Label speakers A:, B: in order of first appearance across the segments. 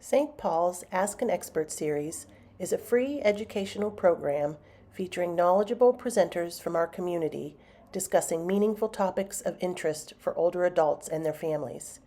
A: St. Paul's Ask an Expert series is a free educational program featuring knowledgeable presenters from our community discussing meaningful topics of interest for older adults and their families.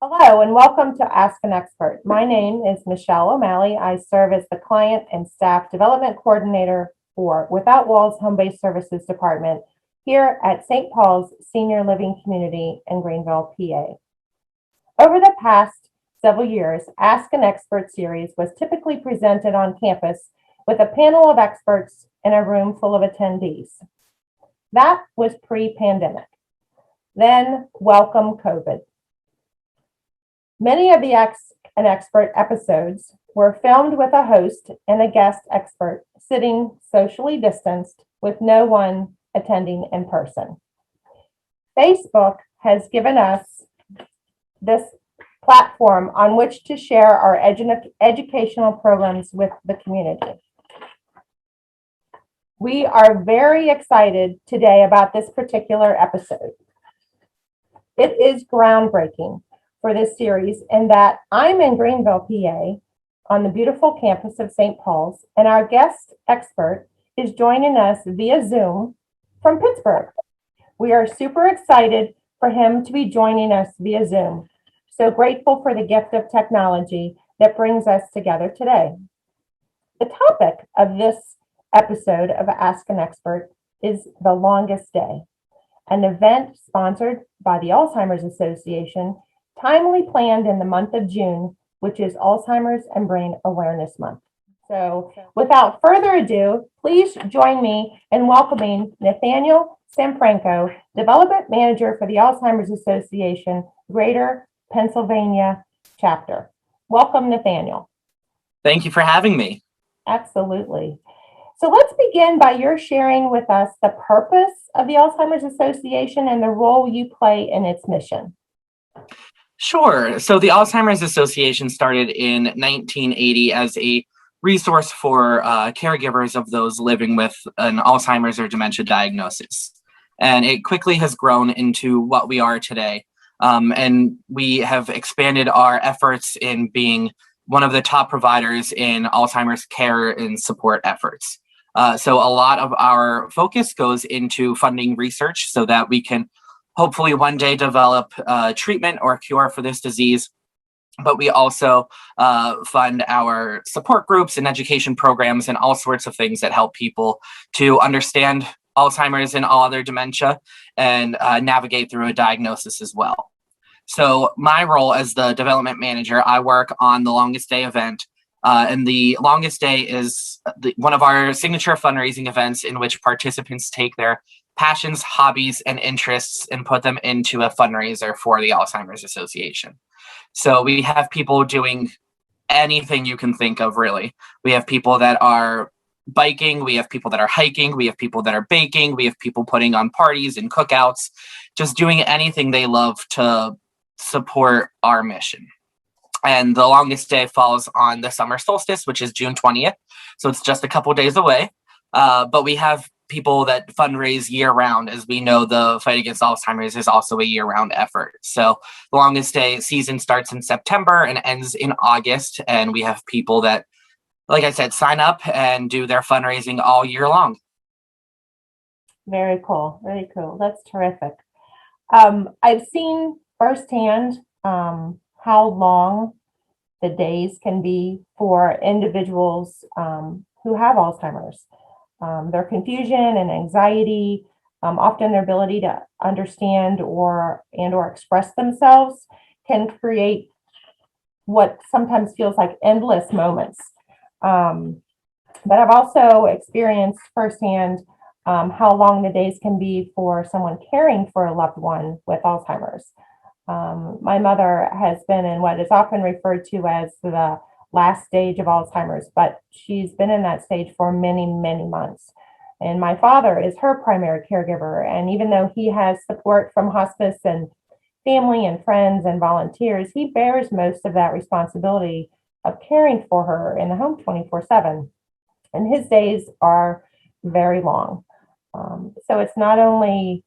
B: Hello and welcome to Ask an Expert. My name is Michelle O'Malley. I serve as the Client and Staff Development Coordinator for Without Walls Home-Based Services Department here at St. Paul's Senior Living Community in Greenville, PA. Over the past several years, Ask an Expert series was typically presented on campus with a panel of experts in a room full of attendees. That was pre-pandemic. Then welcome COVID. Many of the Ask an Expert episodes were filmed with a host and a guest expert sitting socially distanced with no one attending in person. Facebook has given us this platform on which to share our educational programs with the community. We are very excited today about this particular episode. It is groundbreaking for this series in that I'm in Greenville, PA, on the beautiful campus of St. Paul's, and our guest expert is joining us via Zoom from Pittsburgh. We are super excited for him to be joining us via Zoom. So grateful for the gift of technology that brings us together today. The topic of this episode of Ask an Expert is the longest day, an event sponsored by the Alzheimer's Association, timely planned in the month of June, which is Alzheimer's and Brain Awareness Month. So without further ado, please join me in welcoming Nathaniel Sanfranco, Development Manager for the Alzheimer's Association, Greater Pennsylvania Chapter. Welcome, Nathaniel.
C: Thank you for having me.
B: Absolutely. So let's begin by your sharing with us the purpose of the Alzheimer's Association and the role you play in its mission.
C: Sure. So the Alzheimer's Association started in 1980 as a resource for caregivers of those living with an Alzheimer's or dementia diagnosis. And it quickly has grown into what we are today. And we have expanded our efforts in being one of the top providers in Alzheimer's care and support efforts. So a lot of our focus goes into funding research so that we can hopefully one day develop treatment or cure for this disease. But we also fund our support groups and education programs and all sorts of things that help people to understand Alzheimer's and all other dementia and navigate through a diagnosis as well. So my role as the development manager, I work on the Longest Day event. And the Longest Day is one of our signature fundraising events in which participants take their passions, hobbies, and interests and put them into a fundraiser for the Alzheimer's Association. So we have people doing anything you can think of, really. We have people that are biking, we have people that are hiking, we have people that are baking, we have people putting on parties and cookouts, just doing anything they love to support our mission. And the Longest Day falls on the summer solstice, which is June 20th. So it's just a couple days away. But we have people that fundraise year-round. As we know, the fight against Alzheimer's is also a year-round effort. So the Longest Day season starts in September and ends in August. And we have people that, like I said, sign up and do their fundraising all year long.
B: Very cool. Very cool. That's terrific. I've seen firsthand how long the days can be for individuals who have Alzheimer's. Their confusion and anxiety, often their ability to understand or express themselves can create what sometimes feels like endless moments. But I've also experienced firsthand how long the days can be for someone caring for a loved one with Alzheimer's. My mother has been in what is often referred to as the last stage of Alzheimer's, but she's been in that stage for many, many months. And my father is her primary caregiver. And even though he has support from hospice and family and friends and volunteers, he bears most of that responsibility of caring for her in the home 24/7. And his days are very long. So it's not only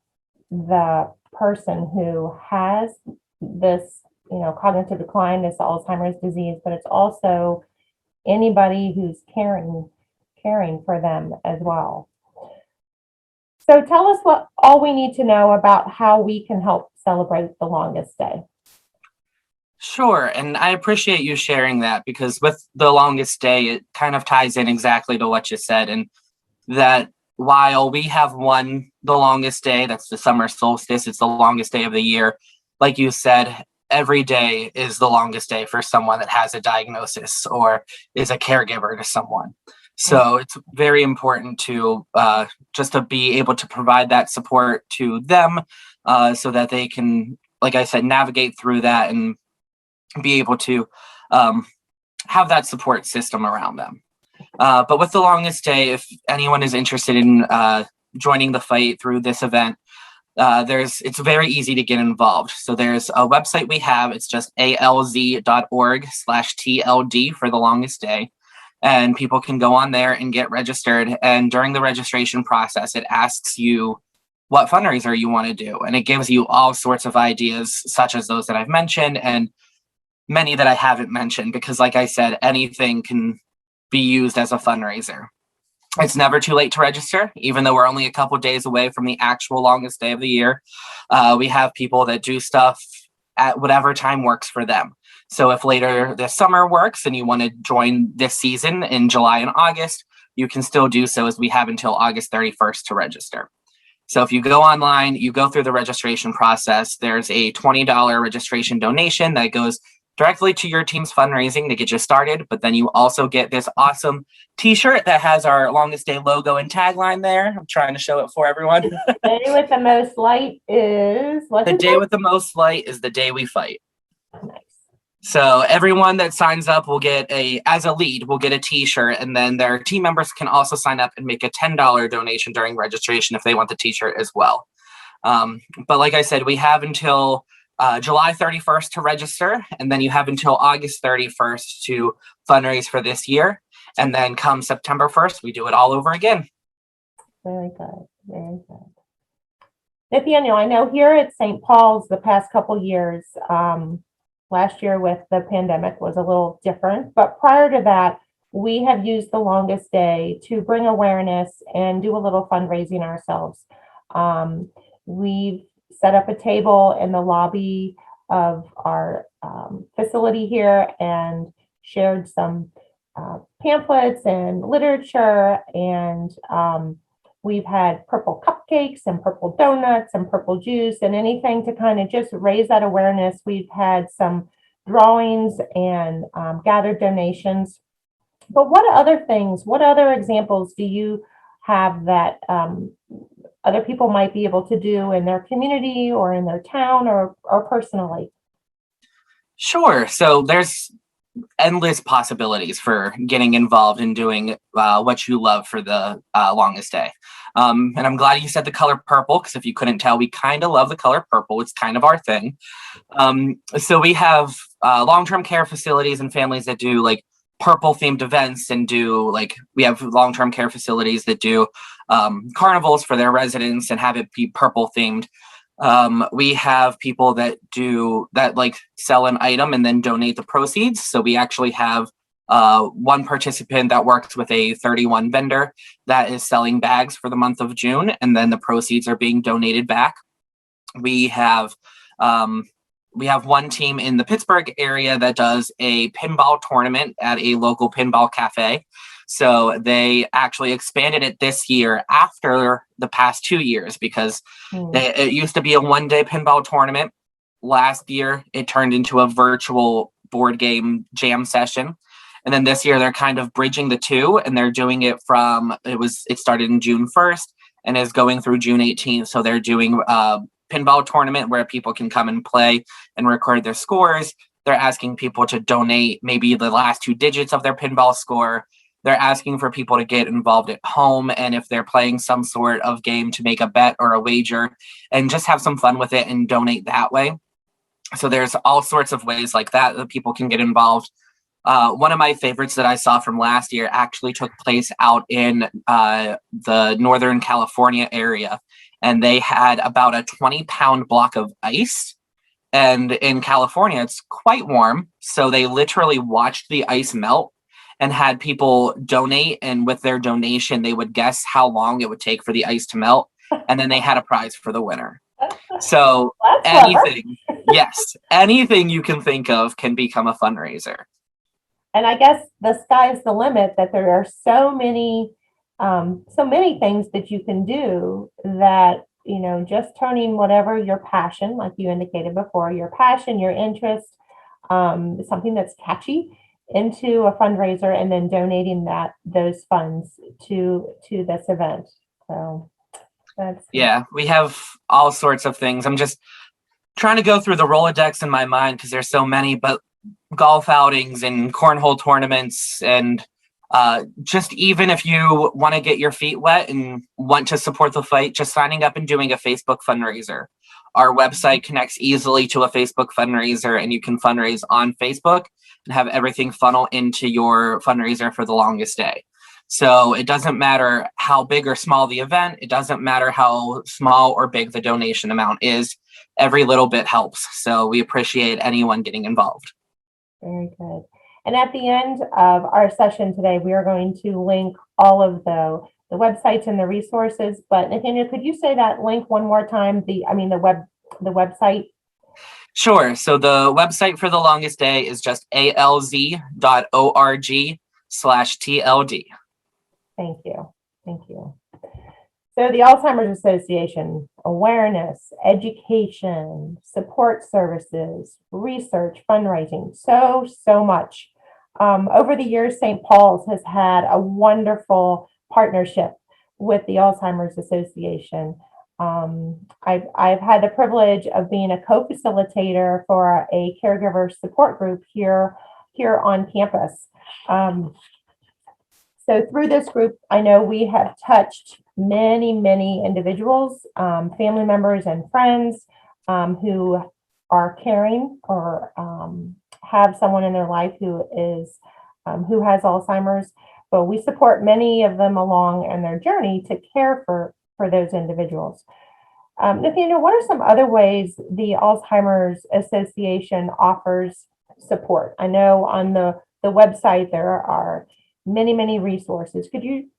B: the person who has this, cognitive decline, this Alzheimer's disease, but it's also anybody who's caring for them as well. So tell us what all we need to know about how we can help celebrate the longest day.
C: Sure. And I appreciate you sharing that, because with the longest day, it kind of ties in exactly to what you said. And that while we have the longest day, that's the summer solstice, it's the longest day of the year. Like you said, every day is the longest day for someone that has a diagnosis or is a caregiver to someone. So it's very important to just to be able to provide that support to them so that they can, like I said, navigate through that and be able to have that support system around them. But with the longest day, if anyone is interested in joining the fight through this event, it's very easy to get involved. So there's a website we have. It's just alz.org/TLD for the longest day. And people can go on there and get registered. And during the registration process, it asks you what fundraiser you want to do. And it gives you all sorts of ideas, such as those that I've mentioned and many that I haven't mentioned, because like I said, anything can be used as a fundraiser. It's never too late to register, even though we're only a couple days away from the actual longest day of the year. We have people that do stuff at whatever time works for them. So if later this summer works and you want to join this season in July and August, you can still do so, as we have until August 31st to register. So if you go online, you go through the registration process, there's a $20 registration donation that goes directly to your team's fundraising to get you started. But then you also get this awesome t-shirt that has our longest day logo and tagline there. I'm trying to show it for everyone.
B: The day with the most light is what?
C: The day with the most light is the day we fight.
B: Nice.
C: So everyone that signs up will get as a lead, will get a t-shirt, and then their team members can also sign up and make a $10 donation during registration if they want the t-shirt as well. But like I said, we have until July 31st to register, and then you have until August 31st to fundraise for this year. And then come September 1st, we do it all over again.
B: Very good. Very good. Nathaniel, I know here at St. Paul's the past couple years, last year with the pandemic was a little different, but prior to that, we have used the longest day to bring awareness and do a little fundraising ourselves. We've set up a table in the lobby of our facility here and shared some pamphlets and literature, and we've had purple cupcakes and purple donuts and purple juice and anything to kind of just raise that awareness. We've had some drawings and gathered donations. But what other examples do you have that other people might be able to do in their community or in their town or personally? Sure.
C: So there's endless possibilities for getting involved in doing what you love for the longest day. And I'm glad you said the color purple, because if you couldn't tell, we kind of love the color purple. It's kind of our thing. So we have long-term care facilities and families that do like purple themed events, and we have long-term care facilities that do carnivals for their residents and have it be purple themed. We have people that sell an item and then donate the proceeds. So we actually have one participant that works with a 31 vendor that is selling bags for the month of June, and then the proceeds are being donated back. We have one team in the Pittsburgh area that does a pinball tournament at a local pinball cafe. So they actually expanded it this year after the past 2 years, because it used to be a one-day pinball tournament. Last year, it turned into a virtual board game jam session. And then this year, they're kind of bridging the two, and they're doing it it started in June 1st and is going through June 18th. So they're doing a pinball tournament where people can come and play and record their scores. They're asking people to donate maybe the last 2 digits of their pinball score. They're asking for people to get involved at home, and if they're playing some sort of game, to make a bet or a wager and just have some fun with it and donate that way. So there's all sorts of ways like that people can get involved. One of my favorites that I saw from last year actually took place out in the Northern California area. and they had about a 20-pound block of ice. And in California, it's quite warm. So they literally watched the ice melt and had people donate. And with their donation, they would guess how long it would take for the ice to melt. And then they had a prize for the winner. So
B: That's clever.
C: anything, yes, anything you can think of can become a fundraiser.
B: And I guess the sky's the limit, that there are so many things that you can do, that, just turning whatever your passion, like you indicated before, your passion, your interest, something that's catchy, into a fundraiser, and then donating those funds to this event. So
C: yeah, we have all sorts of things. I'm just trying to go through the Rolodex in my mind because there's so many, but golf outings and cornhole tournaments, and just even if you want to get your feet wet and want to support the fight, just signing up and doing a Facebook fundraiser. Our website connects easily to a Facebook fundraiser, and you can fundraise on Facebook and have everything funnel into your fundraiser for the longest day. So it doesn't matter how big or small the event. It doesn't matter how small or big the donation amount is. Every little bit helps. So we appreciate anyone getting involved.
B: Very good. And at the end of our session today, we are going to link all of the websites and the resources. But Nathaniel, could you say that link one more time? The website?
C: Sure. So the website for the longest day is just alz.org/TLD.
B: Thank you. Thank you. So the Alzheimer's Association: awareness, education, support services, research, fundraising, so much. Over the years, St. Paul's has had a wonderful partnership with the Alzheimer's Association. I've had the privilege of being a co-facilitator for a caregiver support group here on campus. So through this group, I know we have touched many individuals, family members and friends, who are caring or have someone in their life who has Alzheimer's. But we support many of them along in their journey to care for those individuals. Nathaniel, what are some other ways the Alzheimer's Association offers support? I know on the website there are many resources. Could you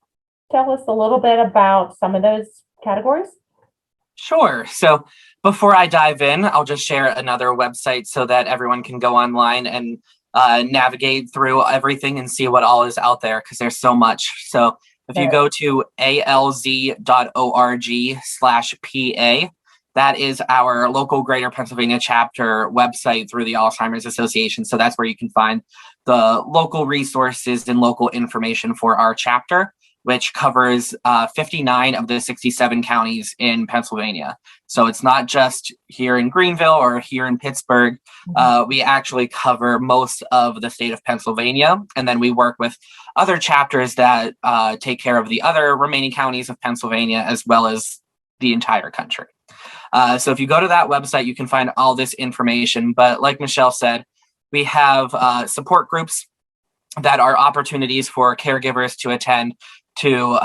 B: tell us a little bit about some of those categories?
C: Sure. So before I dive in, I'll just share another website so that everyone can go online and navigate through everything and see what all is out there, because there's so much. So if you go to alz.org/PA, that is our local Greater Pennsylvania chapter website through the Alzheimer's Association. So that's where you can find the local resources and local information for our chapter, which covers 59 of the 67 counties in Pennsylvania. So it's not just here in Greenville or here in Pittsburgh. We actually cover most of the state of Pennsylvania. And then we work with other chapters that take care of the other remaining counties of Pennsylvania, as well as the entire country. So if you go to that website, you can find all this information. But like Michelle said, we have support groups that are opportunities for caregivers to attend to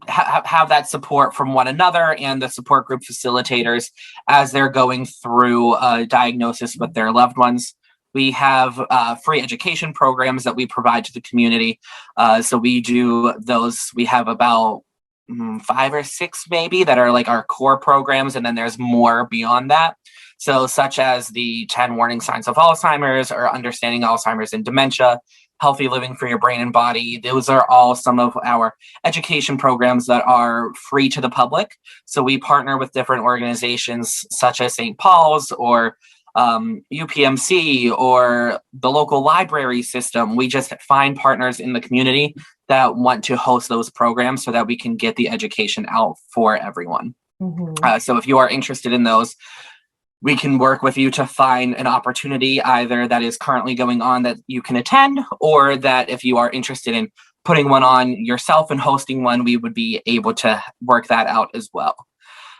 C: have that support from one another and the support group facilitators as they're going through a diagnosis with their loved ones. We have free education programs that we provide to the community. So we do those. We have about 5 or 6 maybe that are like our core programs, and then there's more beyond that. So such as the 10 warning signs of Alzheimer's, or understanding Alzheimer's and dementia, healthy living for your brain and body. Those are all some of our education programs that are free to the public. So we partner with different organizations such as St. Paul's or UPMC or the local library system. We just find partners in the community that want to host those programs so that we can get the education out for everyone. So if you are interested in those, we can work with you to find an opportunity either that is currently going on that you can attend, or that if you are interested in putting one on yourself and hosting one, we would be able to work that out as well.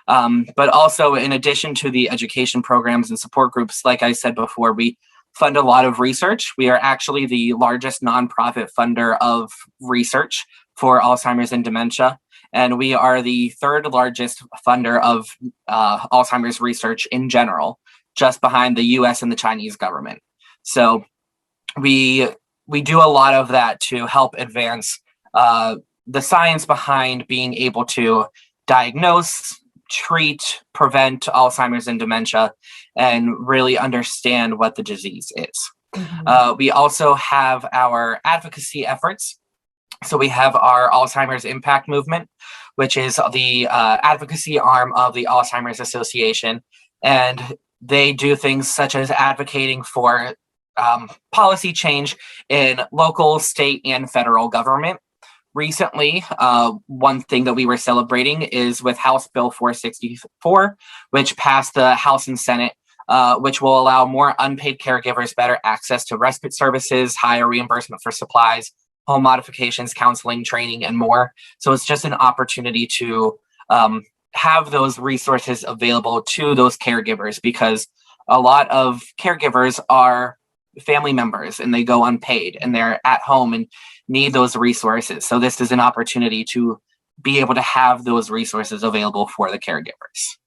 C: But also, in addition to the education programs and support groups, like I said before, we fund a lot of research. We are actually the largest nonprofit funder of research for Alzheimer's and dementia. and we are the third largest funder of Alzheimer's research in general, just behind the US and the Chinese government. So we do a lot of that to help advance the science behind being able to diagnose, treat, prevent Alzheimer's and dementia, and really understand what the disease is. We also have our advocacy efforts. So we have our Alzheimer's Impact Movement, which is the advocacy arm of the Alzheimer's Association. And they do things such as advocating for policy change in local, state, and federal government. Recently, one thing that we were celebrating is with House Bill 464, which passed the House and Senate, which will allow more unpaid caregivers better access to respite services, higher reimbursement for supplies, home modifications, counseling, training, and more. So it's just an opportunity to have those resources available to those caregivers, because a lot of caregivers are family members and they go unpaid and they're at home and need those resources. So this is an opportunity to be able to have those resources available for the caregivers.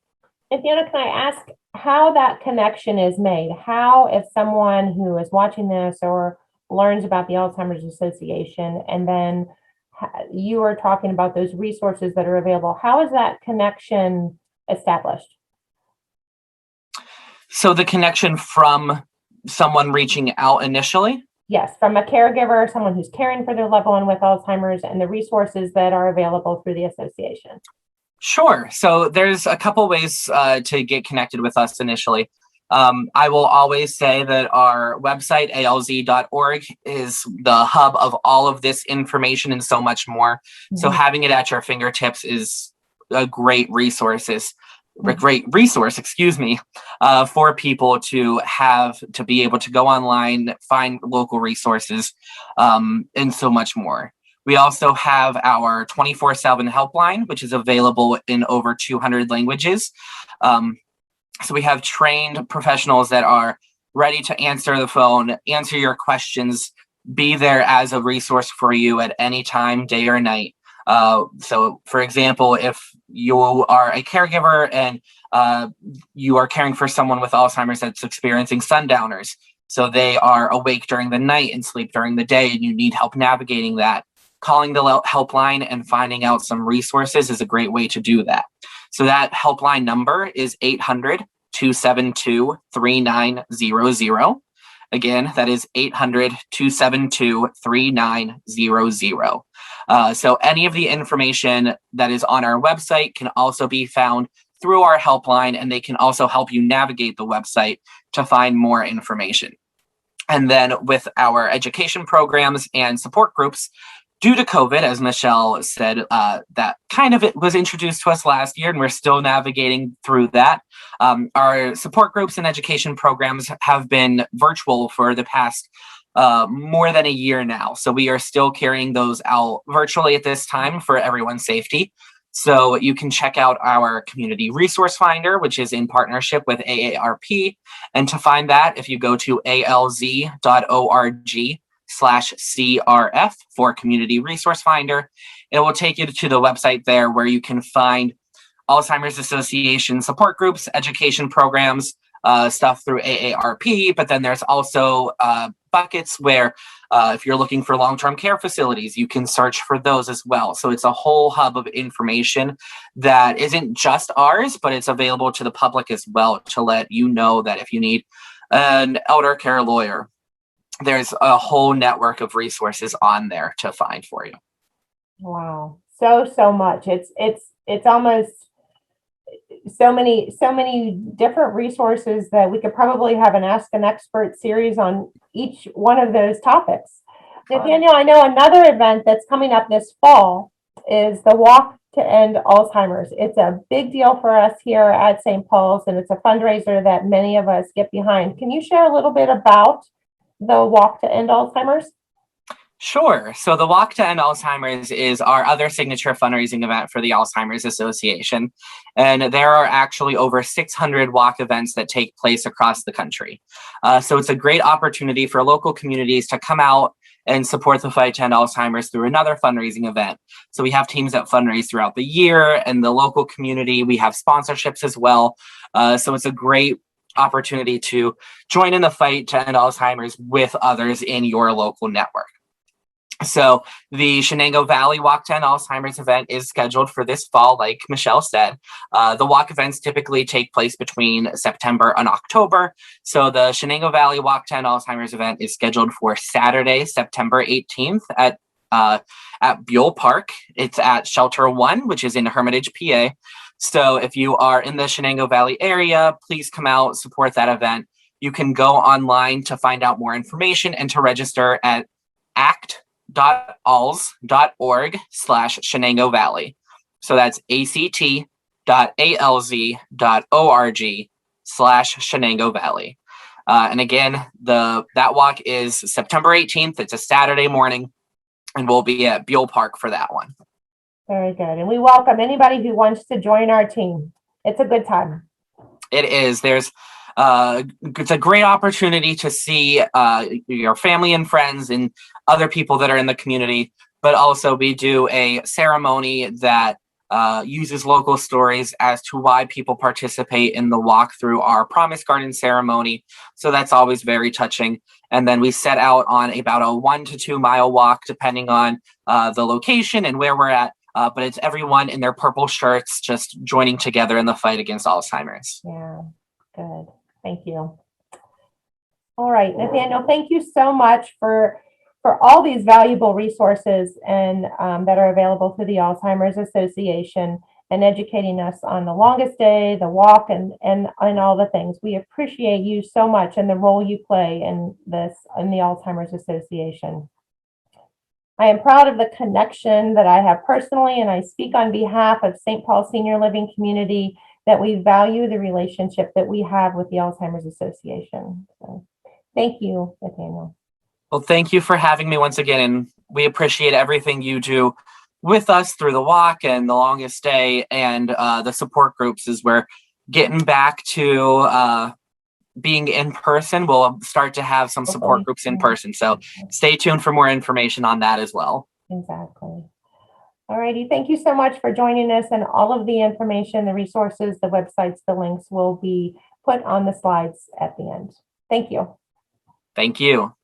B: And Fiona, can I ask how that connection is made? How, if someone who is watching this or learns about the Alzheimer's Association, and then you are talking about those resources that are available, how is that connection established?
C: So the connection from someone reaching out initially?
B: Yes, from a caregiver, someone who's caring for their loved one with Alzheimer's, and the resources that are available through the association.
C: Sure. So there's a couple ways to get connected with us initially. I will always say that our website, alz.org, is the hub of all of this information and so much more. So having it at your fingertips is a great resource, for people to have, to be able to go online, find local resources, and so much more. We also have our 24/7 helpline, which is available in over 200 languages. So we have trained professionals that are ready to answer the phone, answer your questions, be there as a resource for you at any time, day or night. So, for example, if you are a caregiver and you are caring for someone with Alzheimer's that's experiencing sundowners, so they are awake during the night and sleep during the day, and you need help navigating that, calling the helpline and finding out some resources is a great way to do that. So that helpline number is 800-272-3900. Again, that is 800-272-3900. So any of the information that is on our website can also be found through our helpline, and they can also help you navigate the website to find more information. And then with our education programs and support groups, due to COVID, as Michelle said, that kind of it was introduced to us last year, and we're still navigating through that. Our support groups and education programs have been virtual for the past more than a year now. So we are still carrying those out virtually at this time for everyone's safety. So you can check out our community resource finder, which is in partnership with AARP. And to find that, if you go to alz.org/CRF for Community Resource Finder, it will take you to the website there where you can find Alzheimer's Association support groups, education programs, stuff through AARP, but then there's also buckets where if you're looking for long-term care facilities, you can search for those as well. So it's a whole hub of information that isn't just ours, but it's available to the public as well, to let you know that if you need an elder care lawyer, there's a whole network of resources on there to find for you.
B: Wow, so much. It's almost so many different resources that we could probably have an Ask an Expert series on each one of those topics. Nathaniel, I know another event that's coming up this fall is the Walk to End Alzheimer's. It's a big deal for us here at St. Paul's, and it's a fundraiser that many of us get behind. Can you share a little bit about the Walk to End Alzheimer's?
C: Sure. So the Walk to End Alzheimer's is our other signature fundraising event for the Alzheimer's Association. And there are actually over 600 walk events that take place across the country. So it's a great opportunity for local communities to come out and support the fight to end Alzheimer's through another fundraising event. So we have teams that fundraise throughout the year and the local community. We have sponsorships as well. So it's a great opportunity to join in the fight to end Alzheimer's with others in your local network. So the Shenango Valley Walk to End Alzheimer's event is scheduled for this fall, like Michelle said. The walk events typically take place between September and October. So the Shenango Valley Walk to End Alzheimer's event is scheduled for Saturday, September 18th at Buell Park. It's at Shelter 1, which is in Hermitage, PA. So if you are in the Shenango Valley area, please come out, support that event. You can go online to find out more information and to register at act.alz.org/Shenango Valley. So that's act.alz.org/Shenango Valley. And again, that walk is September 18th. It's a Saturday morning, and we'll be at Buell Park for that one.
B: Very good. And we welcome anybody who wants to join our team. It's a good time.
C: It is. It's a great opportunity to see your family and friends and other people that are in the community, but also we do a ceremony that uses local stories as to why people participate in the walk through our Promise Garden ceremony. So that's always very touching. And then we set out on about a 1 to 2 mile walk, depending on the location and where we're at. But it's everyone in their purple shirts just joining together in the fight against Alzheimer's.
B: Yeah, good. Thank you. All right, Nathaniel, thank you so much for all these valuable resources and that are available through the Alzheimer's Association and educating us on the longest day, the walk, and all the things. We appreciate you so much and the role you play in the Alzheimer's Association. I am proud of the connection that I have personally, and I speak on behalf of St. Paul Senior Living Community that we value the relationship that we have with the Alzheimer's Association. So, thank you, Nathaniel.
C: Well, thank you for having me once again, and we appreciate everything you do with us through the walk and the longest day and the support groups as we're getting back to being in person. We'll start to have some support groups in person. So stay tuned for more information on that as well.
B: Exactly. All righty. Thank you so much for joining us, and all of the information, the resources, the websites, the links will be put on the slides at the end. Thank you.
C: Thank you.